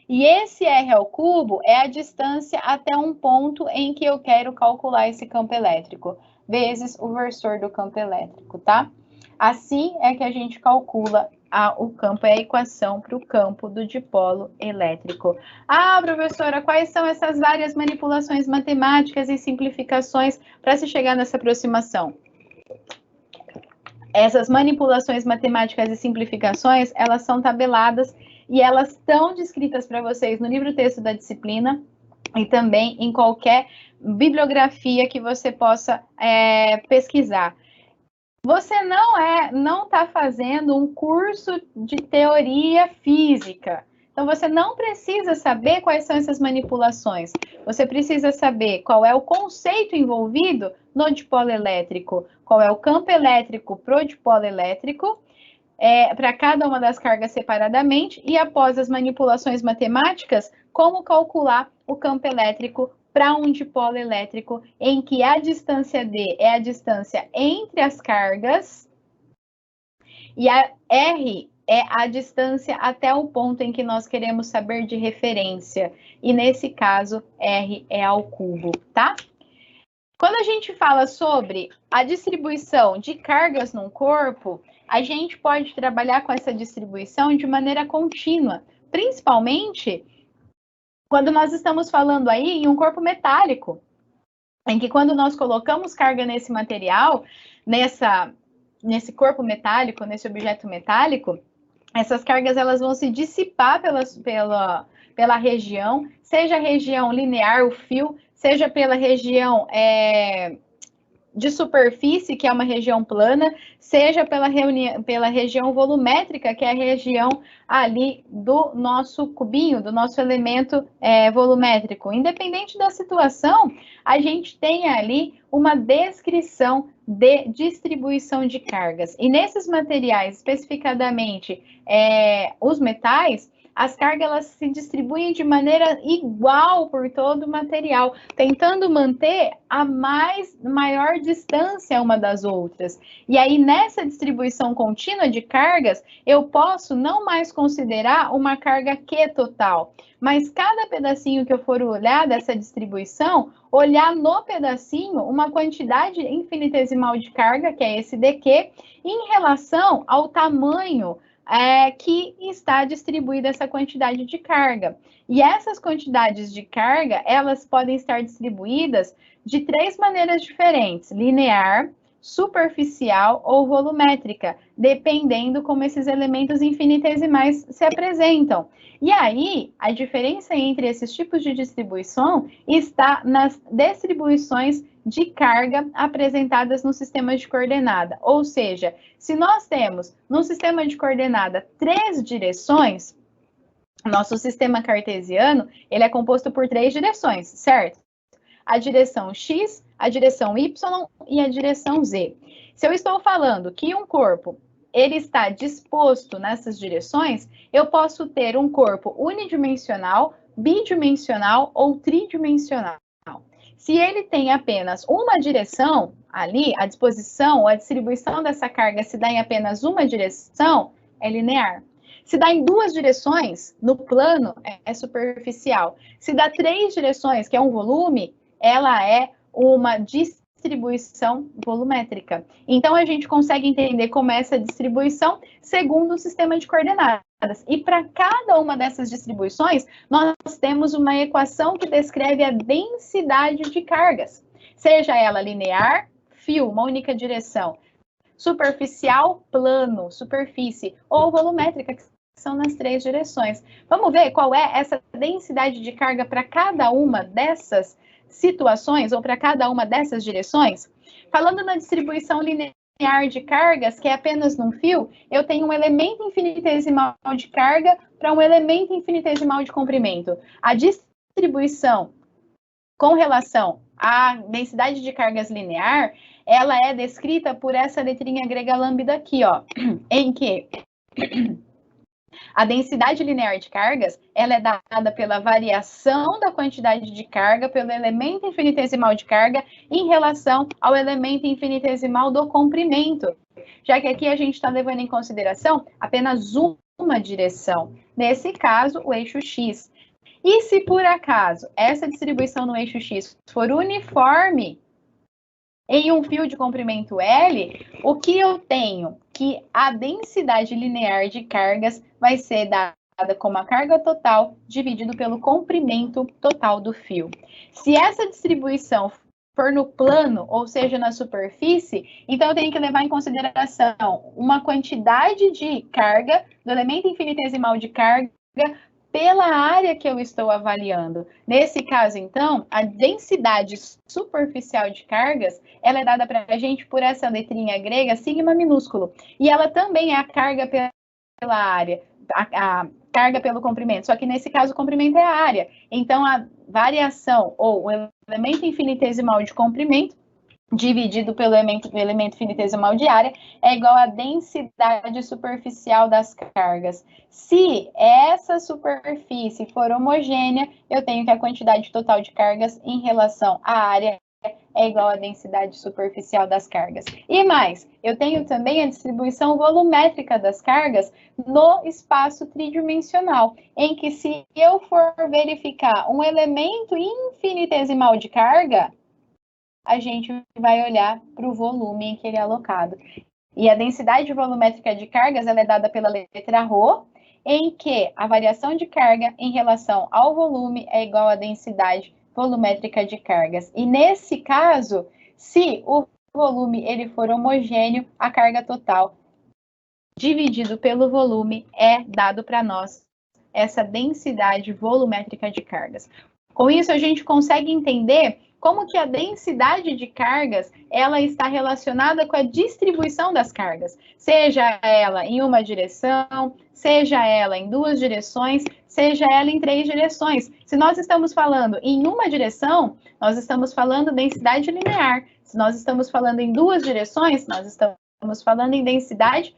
E esse R ao cubo é a distância até um ponto em que eu quero calcular esse campo elétrico, vezes o versor do campo elétrico, tá? Assim é que a gente calcula o campo, é a equação para o campo do dipolo elétrico. Ah, professora, quais são essas várias manipulações matemáticas e simplificações para se chegar nessa aproximação? Essas manipulações matemáticas e simplificações, elas são tabeladas e elas estão descritas para vocês no livro-texto da disciplina e também em qualquer bibliografia que você possa pesquisar. Você não está fazendo um curso de teoria física. Então, você não precisa saber quais são essas manipulações. Você precisa saber qual é o conceito envolvido no dipolo elétrico, qual é o campo elétrico para o dipolo elétrico, para cada uma das cargas separadamente, e após as manipulações matemáticas, como calcular o campo elétrico para um dipolo elétrico em que a distância D é a distância entre as cargas e a R é a distância até o ponto em que nós queremos saber de referência. E nesse caso, R é ao cubo, tá? Quando a gente fala sobre a distribuição de cargas num corpo, a gente pode trabalhar com essa distribuição de maneira contínua, principalmente quando nós estamos falando aí em um corpo metálico, em que quando nós colocamos carga nesse material, nesse corpo metálico, nesse objeto metálico, essas cargas elas vão se dissipar pela região, seja a região linear, o fio, seja pela região de superfície, que é uma região plana, seja pela região volumétrica, que é a região ali do nosso cubinho, do nosso elemento volumétrico. Independente da situação, a gente tem ali uma descrição de distribuição de cargas. E nesses materiais, especificadamente os metais, as cargas elas se distribuem de maneira igual por todo o material, tentando manter a maior distância uma das outras. E aí, nessa distribuição contínua de cargas, eu posso não mais considerar uma carga Q total, mas cada pedacinho que eu for olhar dessa distribuição, olhar no pedacinho uma quantidade infinitesimal de carga, que é esse dQ, em relação ao tamanho que está distribuída essa quantidade de carga. E essas quantidades de carga, elas podem estar distribuídas de 3 maneiras diferentes: linear, superficial ou volumétrica, dependendo como esses elementos infinitesimais se apresentam. E aí, a diferença entre esses tipos de distribuição está nas distribuições de carga apresentadas no sistema de coordenada. Ou seja, se nós temos no sistema de coordenada 3 direções, nosso sistema cartesiano, ele é composto por 3 direções, certo? A direção X, a direção Y e a direção Z. Se eu estou falando que um corpo ele está disposto nessas direções, eu posso ter um corpo unidimensional, bidimensional ou tridimensional. Se ele tem apenas uma direção ali, a disposição ou a distribuição dessa carga se dá em apenas uma direção, é linear. Se dá em 2 direções, no plano, é superficial. Se dá 3 direções, que é um volume, ela é uma distribuição volumétrica. Então, a gente consegue entender como é essa distribuição segundo o sistema de coordenadas. E para cada uma dessas distribuições, nós temos uma equação que descreve a densidade de cargas. Seja ela linear, fio, uma única direção, superficial, plano, superfície, ou volumétrica, que são nas 3 direções. Vamos ver qual é essa densidade de carga para cada uma dessas situações ou para cada uma dessas direções? Falando na distribuição linear, linear de cargas, que é apenas num fio, eu tenho um elemento infinitesimal de carga para um elemento infinitesimal de comprimento. A distribuição com relação à densidade de cargas linear, ela é descrita por essa letrinha grega lambda aqui, ó, em que a densidade linear de cargas, ela é dada pela variação da quantidade de carga pelo elemento infinitesimal de carga em relação ao elemento infinitesimal do comprimento, já que aqui a gente está levando em consideração apenas uma direção, nesse caso, o eixo X. E se por acaso essa distribuição no eixo X for uniforme em um fio de comprimento L, o que eu tenho? Que a densidade linear de cargas vai ser dada como a carga total dividido pelo comprimento total do fio. Se essa distribuição for no plano, ou seja, na superfície, então eu tenho que levar em consideração uma quantidade de carga, do elemento infinitesimal de carga, pela área que eu estou avaliando. Nesse caso, então, a densidade superficial de cargas, ela é dada para a gente por essa letrinha grega, sigma minúsculo. E ela também é a carga pela área, a carga pelo comprimento. Só que nesse caso, o comprimento é a área. Então, a variação, ou o elemento infinitesimal de comprimento, dividido pelo elemento infinitesimal de área, é igual à densidade superficial das cargas. Se essa superfície for homogênea, eu tenho que a quantidade total de cargas em relação à área é igual à densidade superficial das cargas. E mais, eu tenho também a distribuição volumétrica das cargas no espaço tridimensional, em que se eu for verificar um elemento infinitesimal de carga, a gente vai olhar para o volume em que ele é alocado. E a densidade volumétrica de cargas ela é dada pela letra ρ, em que a variação de carga em relação ao volume é igual à densidade volumétrica de cargas. E nesse caso, se o volume ele for homogêneo, a carga total dividido pelo volume é dado para nós essa densidade volumétrica de cargas. Com isso, a gente consegue entender como que a densidade de cargas ela está relacionada com a distribuição das cargas, seja ela em uma direção, seja ela em duas direções, seja ela em três direções. Se nós estamos falando em uma direção, nós estamos falando densidade linear. Se nós estamos falando em duas direções, nós estamos falando em densidade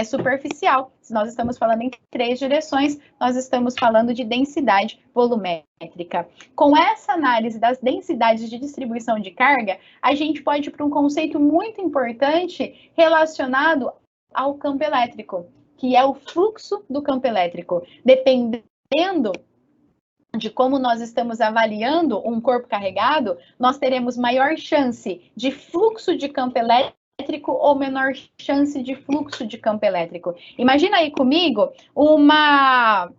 superficial. Se nós estamos falando em três direções, nós estamos falando de densidade volumétrica. Com essa análise das densidades de distribuição de carga, a gente pode ir para um conceito muito importante relacionado ao campo elétrico, que é o fluxo do campo elétrico. Dependendo de como nós estamos avaliando um corpo carregado, nós teremos maior chance de fluxo de campo elétrico ou menor chance de fluxo de campo elétrico. Imagina aí comigo uma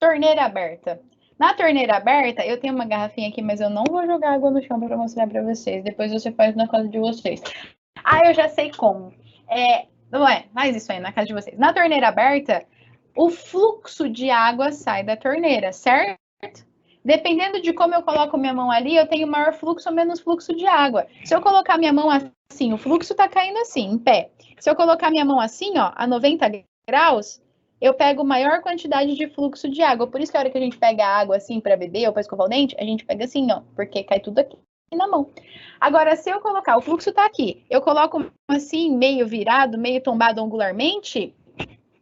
torneira aberta. Na torneira aberta, eu tenho uma garrafinha aqui, mas eu não vou jogar água no chão para mostrar para vocês. Depois você faz na casa de vocês. Ah, eu já sei como. Não é, faz isso aí na casa de vocês. Na torneira aberta, o fluxo de água sai da torneira, certo? Dependendo de como eu coloco minha mão ali, eu tenho maior fluxo ou menos fluxo de água. Se eu colocar minha mão assim, o fluxo está caindo assim, em pé. Se eu colocar minha mão assim, ó, a 90 graus, eu pego maior quantidade de fluxo de água. Por isso que a hora que a gente pega a água assim para beber ou para escovar o dente, a gente pega assim, ó, porque cai tudo aqui na mão. Agora, se eu colocar, o fluxo está aqui, eu coloco assim, meio virado, meio tombado angularmente,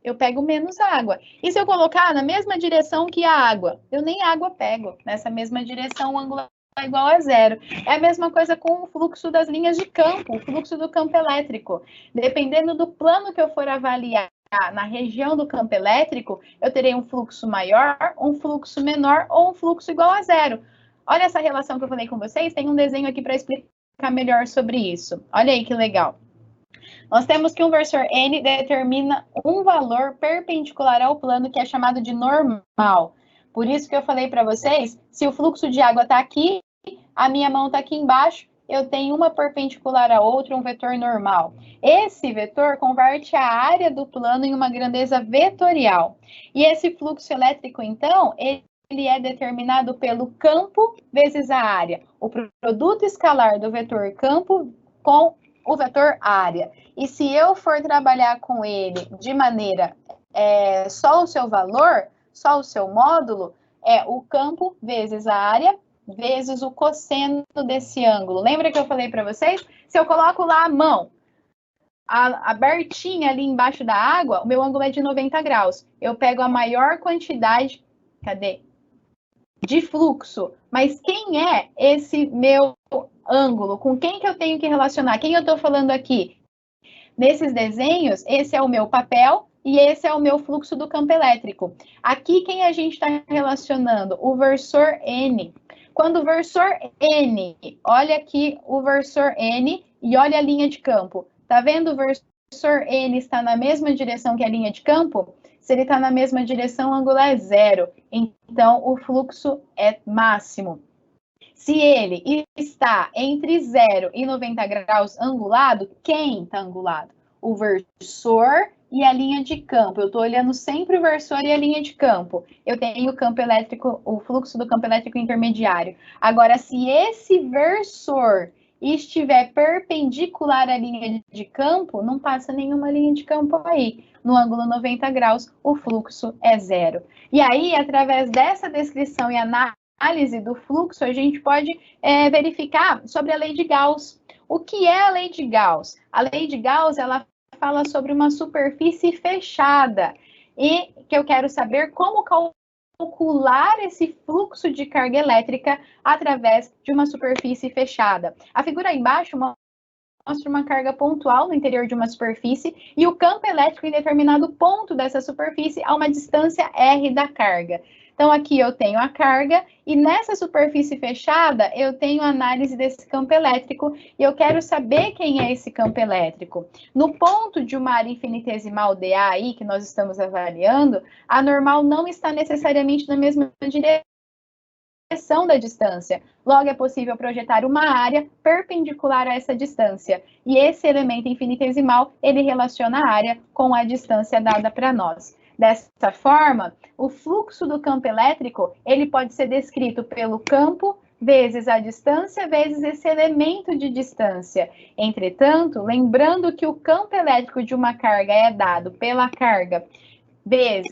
eu pego menos água. E se eu colocar na mesma direção que a água, eu nem água pego. Nessa mesma direção, o ângulo é igual a zero. É a mesma coisa com o fluxo das linhas de campo, o fluxo do campo elétrico. Dependendo do plano que eu for avaliar na região do campo elétrico, eu terei um fluxo maior, um fluxo menor ou um fluxo igual a zero. Olha essa relação que eu falei com vocês, tem um desenho aqui para explicar melhor sobre isso. Olha aí que legal. Nós temos que um versor N determina um valor perpendicular ao plano que é chamado de normal. Por isso que eu falei para vocês, se o fluxo de água está aqui, a minha mão está aqui embaixo, eu tenho uma perpendicular à outra, um vetor normal. Esse vetor converte a área do plano em uma grandeza vetorial. E esse fluxo elétrico, então, ele é determinado pelo campo vezes a área. O produto escalar do vetor campo com o vetor área. E se eu for trabalhar com ele de maneira só o seu valor, só o seu módulo, é o campo vezes a área vezes o cosseno desse ângulo. Lembra que eu falei para vocês? Se eu coloco lá a mão abertinha ali embaixo da água, o meu ângulo é de 90 graus. Eu pego a maior quantidade, de fluxo. Mas quem é esse meu ângulo? Com quem que eu tenho que relacionar? Quem eu estou falando aqui? Nesses desenhos, esse é o meu papel e esse é o meu fluxo do campo elétrico. Aqui, quem a gente está relacionando? O versor N. Quando o versor N, olha aqui o versor N e olha a linha de campo. Tá vendo o versor N está na mesma direção que a linha de campo? Se ele está na mesma direção, o ângulo é 0. Então, o fluxo é máximo. Se ele está entre 0 e 90 graus angulado, quem está angulado? O versor e a linha de campo. Eu estou olhando sempre o versor e a linha de campo. Eu tenho o campo elétrico, o fluxo do campo elétrico intermediário. Agora, se esse versor estiver perpendicular à linha de campo, não passa nenhuma linha de campo aí. No ângulo 90 graus, o fluxo é 0. E aí, através dessa descrição e análise do fluxo, a gente pode verificar sobre a lei de Gauss. O que é a lei de Gauss? A lei de Gauss, ela fala sobre uma superfície fechada e que eu quero saber como calcular esse fluxo de carga elétrica através de uma superfície fechada. A figura aí embaixo mostra uma carga pontual no interior de uma superfície e o campo elétrico em determinado ponto dessa superfície a uma distância R da carga. Então, aqui eu tenho a carga e nessa superfície fechada eu tenho análise desse campo elétrico e eu quero saber quem é esse campo elétrico. No ponto de uma área infinitesimal dA aí, que nós estamos avaliando, a normal não está necessariamente na mesma direção da distância. Logo, é possível projetar uma área perpendicular a essa distância. E esse elemento infinitesimal, ele relaciona a área com a distância dada para nós. Dessa forma, o fluxo do campo elétrico, ele pode ser descrito pelo campo vezes a distância vezes esse elemento de distância. Entretanto, lembrando que o campo elétrico de uma carga é dado pela carga vezes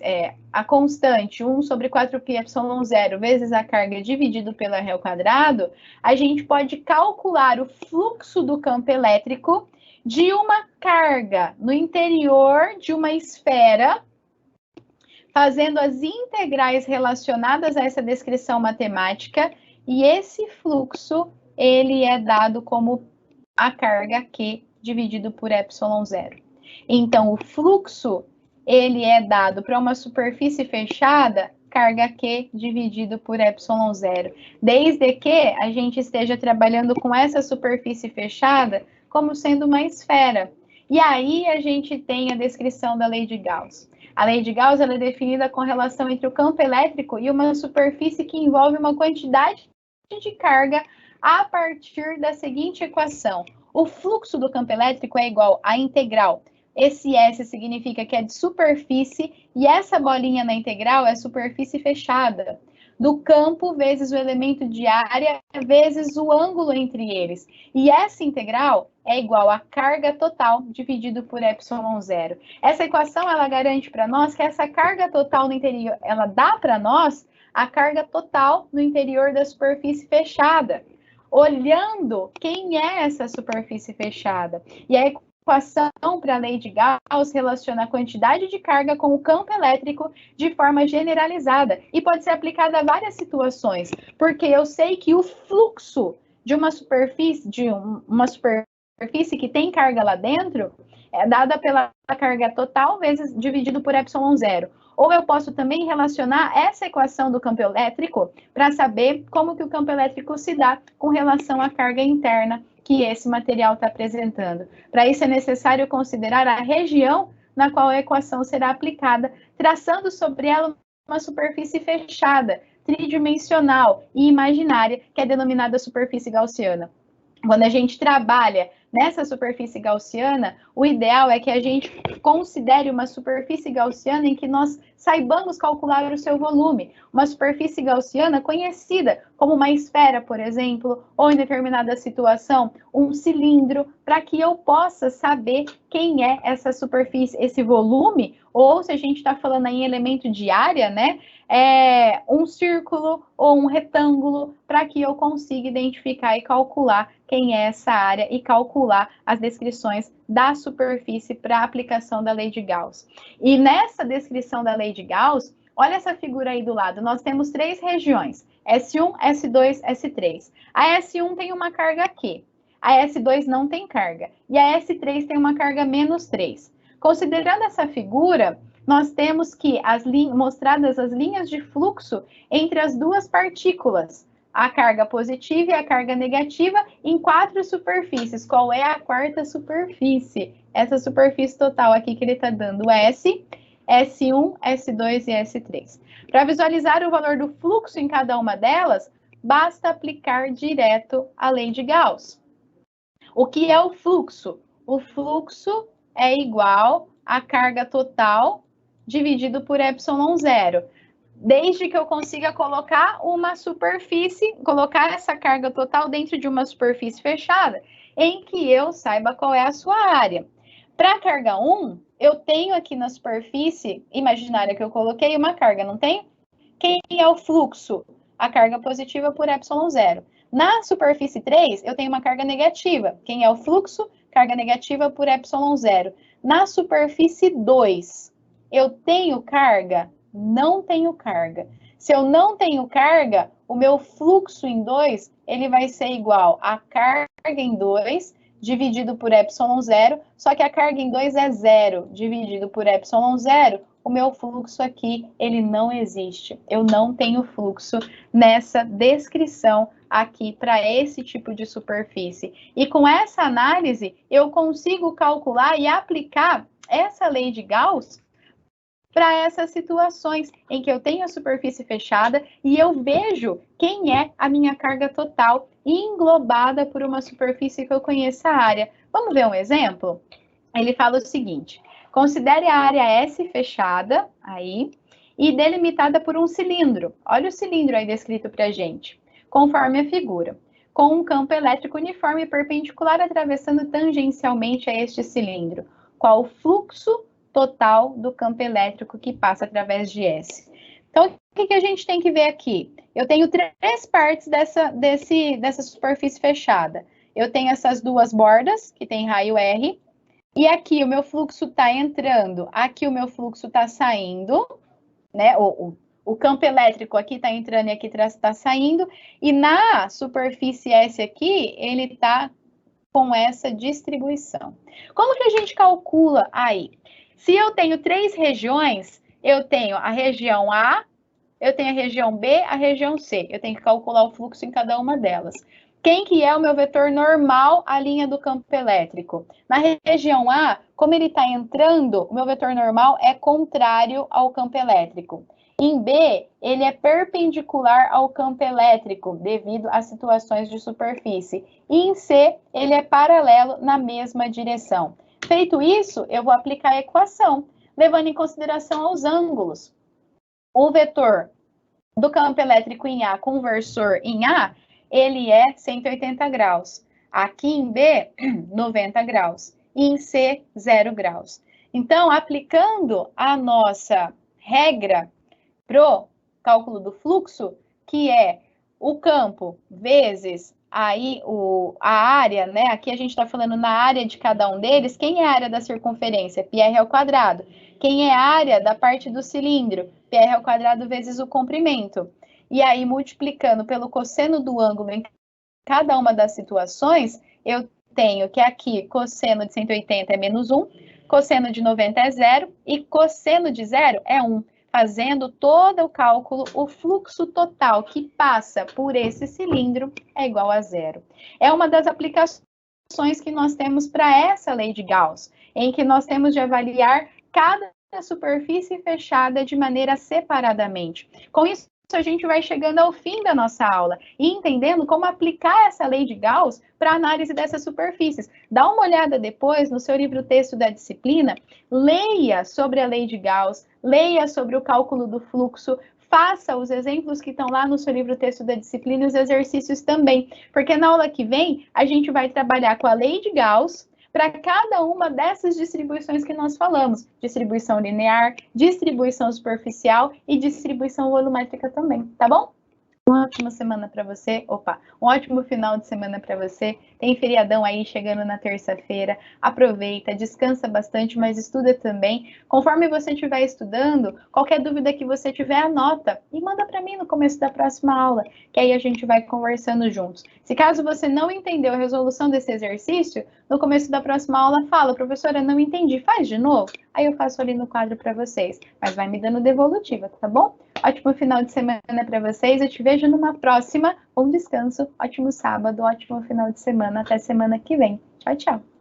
a constante 1 sobre 4πε0 vezes a carga dividido pelo r ao quadrado, a gente pode calcular o fluxo do campo elétrico de uma carga no interior de uma esfera, fazendo as integrais relacionadas a essa descrição matemática, e esse fluxo, ele é dado como a carga Q dividido por ε0. Então, o fluxo, ele é dado para uma superfície fechada, carga Q dividido por ε0. Desde que a gente esteja trabalhando com essa superfície fechada como sendo uma esfera. E aí a gente tem a descrição da lei de Gauss. A lei de Gauss ela é definida com relação entre o campo elétrico e uma superfície que envolve uma quantidade de carga a partir da seguinte equação. O fluxo do campo elétrico é igual à integral. Esse S significa que é de superfície e essa bolinha na integral é superfície fechada. Do campo vezes o elemento de área vezes o ângulo entre eles. E essa integral é igual à carga total dividido por ε0. Essa equação, ela garante para nós que essa carga total no interior, ela dá para nós a carga total no interior da superfície fechada. Olhando quem é essa superfície fechada. E a equação para a lei de Gauss relaciona a quantidade de carga com o campo elétrico de forma generalizada e pode ser aplicada a várias situações, porque eu sei que o fluxo de uma superfície, que tem carga lá dentro, é dada pela carga total vezes dividido por ε0. Ou eu posso também relacionar essa equação do campo elétrico para saber como que o campo elétrico se dá com relação à carga interna que esse material está apresentando. Para isso é necessário considerar a região na qual a equação será aplicada, traçando sobre ela uma superfície fechada, tridimensional e imaginária, que é denominada superfície gaussiana. Quando a gente trabalha nessa superfície gaussiana, o ideal é que a gente considere uma superfície gaussiana em que nós saibamos calcular o seu volume. Uma superfície gaussiana conhecida como uma esfera, por exemplo, ou em determinada situação, um cilindro, para que eu possa saber quem é essa superfície, esse volume, ou se a gente está falando em elemento de área, né? Um círculo ou um retângulo, para que eu consiga identificar e calcular quem é essa área e calcular as descrições da superfície para a aplicação da lei de Gauss. E nessa descrição da lei de Gauss, olha essa figura aí do lado, nós temos 3 regiões, S1, S2, S3. A S1 tem uma carga aqui, a S2 não tem carga, e a S3 tem uma carga menos 3. Considerando essa figura, nós temos que mostradas as linhas de fluxo entre as duas partículas, a carga positiva e a carga negativa, em 4 superfícies. Qual é a quarta superfície? Essa superfície total aqui que ele está dando, S, S1, S2 e S3. Para visualizar o valor do fluxo em cada uma delas, basta aplicar direto a lei de Gauss. O que é o fluxo? O fluxo é igual à carga total dividido por ε0. Desde que eu consiga colocar uma superfície, colocar essa carga total dentro de uma superfície fechada, em que eu saiba qual é a sua área. Para a carga 1, eu tenho aqui na superfície imaginária que eu coloquei uma carga, não tem? Quem é o fluxo? A carga positiva por ε0. Na superfície 3, eu tenho uma carga negativa. Quem é o fluxo? Carga negativa por ε0. Na superfície 2, eu tenho carga? Não tenho carga. Se eu não tenho carga, o meu fluxo em 2, ele vai ser igual a carga em 2 dividido por ε0, só que a carga em 2 é 0 dividido por ε0, o meu fluxo aqui, ele não existe. Eu não tenho fluxo nessa descrição aqui para esse tipo de superfície. E com essa análise, eu consigo calcular e aplicar essa lei de Gauss para essas situações em que eu tenho a superfície fechada e eu vejo quem é a minha carga total englobada por uma superfície que eu conheça a área. Vamos ver um exemplo? Ele fala o seguinte: considere a área S fechada aí e delimitada por um cilindro. Olha o cilindro aí descrito para a gente, conforme a figura, com um campo elétrico uniforme e perpendicular atravessando tangencialmente a este cilindro. Qual o fluxo total do campo elétrico que passa através de S? Então, o que a gente tem que ver aqui? Eu tenho 3 partes dessa superfície fechada. Eu tenho essas 2 bordas, que tem raio R, e aqui o meu fluxo está entrando, aqui o meu fluxo está saindo, né? O campo elétrico aqui está entrando e aqui está saindo, e na superfície S aqui, ele está com essa distribuição. Como que a gente calcula aí? Se eu tenho 3 regiões, eu tenho a região A, eu tenho a região B, a região C. Eu tenho que calcular o fluxo em cada uma delas. Quem que é o meu vetor normal, a linha do campo elétrico? Na região A, como ele está entrando, o meu vetor normal é contrário ao campo elétrico. Em B, ele é perpendicular ao campo elétrico, devido às situações de superfície. E em C, ele é paralelo na mesma direção. Feito isso, eu vou aplicar a equação, levando em consideração os ângulos. O vetor do campo elétrico em A, conversor em A, ele é 180 graus. Aqui em B, 90 graus. E em C, 0 graus. Então, aplicando a nossa regra pro cálculo do fluxo, que é o campo vezes aí a área, né? Aqui a gente está falando na área de cada um deles. Quem é a área da circunferência? Πr ao quadrado. Quem é a área da parte do cilindro? Πr ao quadrado vezes o comprimento. E aí, multiplicando pelo cosseno do ângulo em cada uma das situações, eu tenho que aqui cosseno de 180 é menos 1, cosseno de 90 é 0 e cosseno de 0 é 1. Fazendo todo o cálculo, o fluxo total que passa por esse cilindro é igual a 0. É uma das aplicações que nós temos para essa lei de Gauss, em que nós temos de avaliar cada superfície fechada de maneira separadamente. Com isso, a gente vai chegando ao fim da nossa aula e entendendo como aplicar essa lei de Gauss para análise dessas superfícies. Dá uma olhada depois no seu livro texto da disciplina, leia sobre a lei de Gauss, leia sobre o cálculo do fluxo, faça os exemplos que estão lá no seu livro texto da disciplina e os exercícios também, porque na aula que vem a gente vai trabalhar com a lei de Gauss para cada uma dessas distribuições que nós falamos, distribuição linear, distribuição superficial e distribuição volumétrica também, tá bom? Uma ótima semana para você, um ótimo final de semana para você. Tem feriadão aí chegando na terça-feira. Aproveita, descansa bastante, mas estuda também. Conforme você estiver estudando, qualquer dúvida que você tiver, anota e manda para mim no começo da próxima aula, que aí a gente vai conversando juntos. Se caso você não entendeu a resolução desse exercício, no começo da próxima aula fala, professora, não entendi, faz de novo? Aí eu faço ali no quadro para vocês, mas vai me dando devolutiva, tá bom? Ótimo final de semana para vocês. Eu te vejo numa próxima. Bom descanso, ótimo sábado, ótimo final de semana. Até semana que vem. Tchau, tchau.